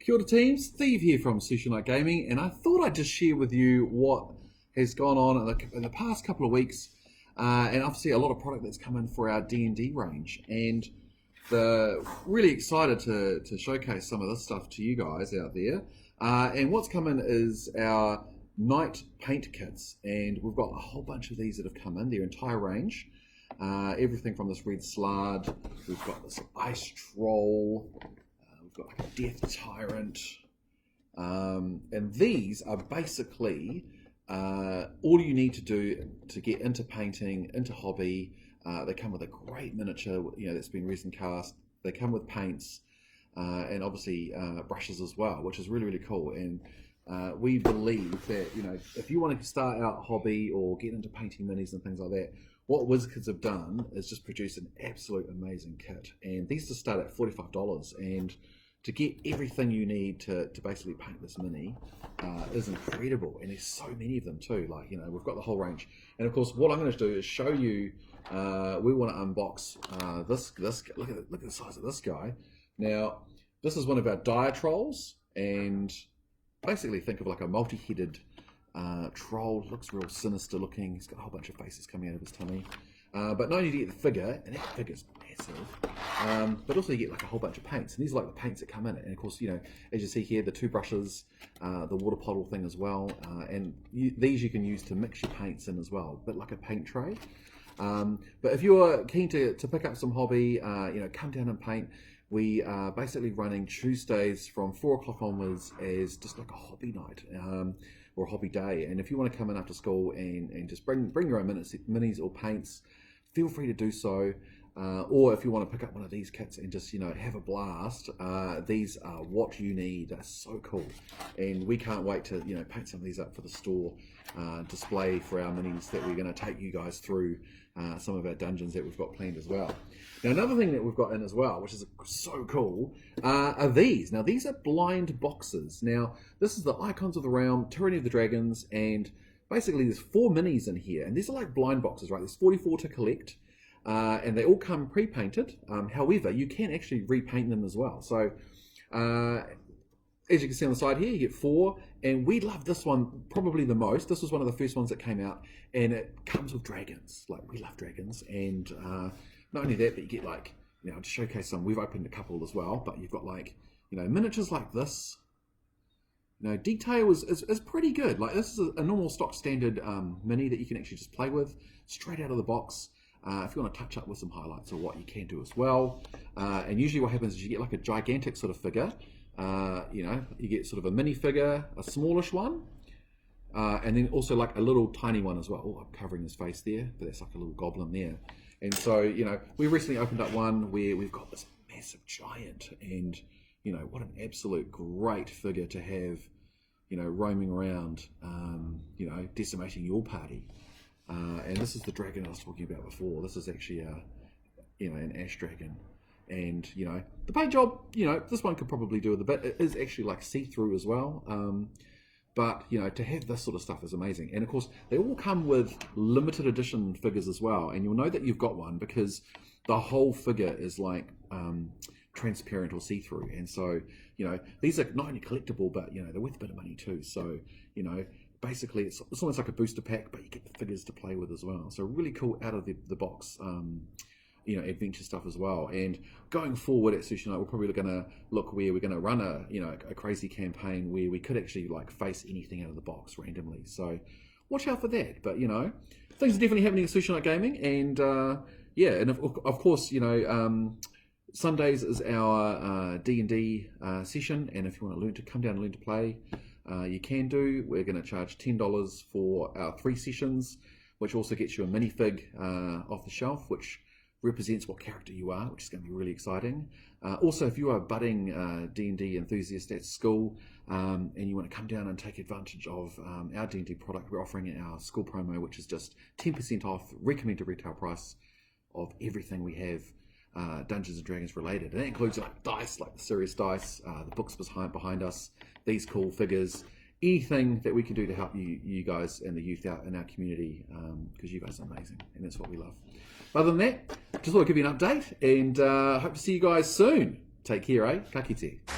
Kia ora team, Steve here from Sushi Knight Gaming, and I thought I'd just share with you what has gone on in the past couple of weeks, and obviously a lot of product that's come in for our D&D range, and really excited to showcase some of this stuff to you guys out there. And what's come in is our Knight paint kits, and we've got a whole bunch of these that have come in, their entire range. Everything from this red slard, we've got this ice troll, we've got like a death tyrant, and these are basically all you need to do to get into painting, into hobby. They come with a great miniature, that's been resin cast. They come with paints and obviously brushes as well, which is really, really cool. And we believe that, if you want to start out hobby or get into painting minis and things like that, what WizKids have done is just produce an absolute amazing kit. And these just start at $45. And to get everything you need to basically paint this mini is incredible. And there's so many of them too. Like, we've got the whole range. And of course, what I'm going to do is show you, we want to unbox this, look at the size of this guy. Now, this is one of our dire trolls, and basically think of like a multi-headed troll. Looks real sinister looking. He's got a whole bunch of faces coming out of his tummy. But not only do you get the figure, and that figure's massive, but also you get like a whole bunch of paints. And these are like the paints that come in it. And of course, as you see here, the two brushes, the water bottle thing as well. And these you can use to mix your paints in as well, a bit like a paint tray. But if you're keen to pick up some hobby, come down and paint. We are basically running Tuesdays from 4 o'clock onwards as just like a hobby night or a hobby day. And if you want to come in after school and just bring your own minis or paints, feel free to do so. Or if you want to pick up one of these kits and just have a blast, these are what you need. They're so cool, and we can't wait to paint some of these up for the store display for our minis that we're going to take you guys through some of our dungeons that we've got planned as well. Now, another thing that we've got in as well, which is so cool, are these. Now, these are blind boxes. Now, this is the Icons of the Realm, Tyranny of the Dragons, and basically there's 4 minis in here, and these are like blind boxes, right? There's 44 to collect. And they all come pre-painted. However, you can actually repaint them as well. So, as you can see on the side here, you get 4. And we love this one probably the most. This was one of the first ones that came out. And it comes with dragons. Like, we love dragons. And not only that, but you get like, to showcase some. We've opened a couple as well. But you've got like, miniatures like this. Detail is pretty good. Like, this is a normal stock standard mini that you can actually just play with straight out of the box. If you want to touch up with some highlights or what you can do as well. And usually what happens is you get like a gigantic sort of figure. You get sort of a mini figure, a smallish one, and then also like a little tiny one as well. Oh, I'm covering his face there, but that's like a little goblin there. And so, we recently opened up one where we've got this massive giant, and, what an absolute great figure to have, roaming around, decimating your party. And this is the dragon I was talking about before. This is actually an ash dragon. And, the paint job, this one could probably do with a bit. It is actually like see-through as well. But, to have this sort of stuff is amazing. And of course, they all come with limited edition figures as well. And you'll know that you've got one because the whole figure is like transparent or see-through. And so, these are not only collectible, but, they're worth a bit of money too. So, basically it's almost like a booster pack, but you get the figures to play with as well. So really cool out of the box, adventure stuff as well. And going forward at Sushi Knight, we're probably going to look where we're going to run a crazy campaign where we could actually like face anything out of the box randomly. So watch out for that. But things are definitely happening at Sushi Knight Gaming, and and of course Sundays is our D&D session, and if you want to come down and learn to play, you can do. We're going to charge $10 for our 3 sessions, which also gets you a minifig off the shelf, which represents what character you are, which is going to be really exciting. Also, if you are a budding D&D enthusiast at school and you want to come down and take advantage of our D&D product, we're offering our school promo, which is just 10% off recommended retail price of everything we have Dungeons & Dragons related. And that includes like dice, like the serious dice, the books behind us, these cool figures, anything that we can do to help you guys and the youth out in our community, because you guys are amazing and that's what we love. Other than that, just thought I'd give you an update, and hope to see you guys soon. Take care, eh? Ka kite.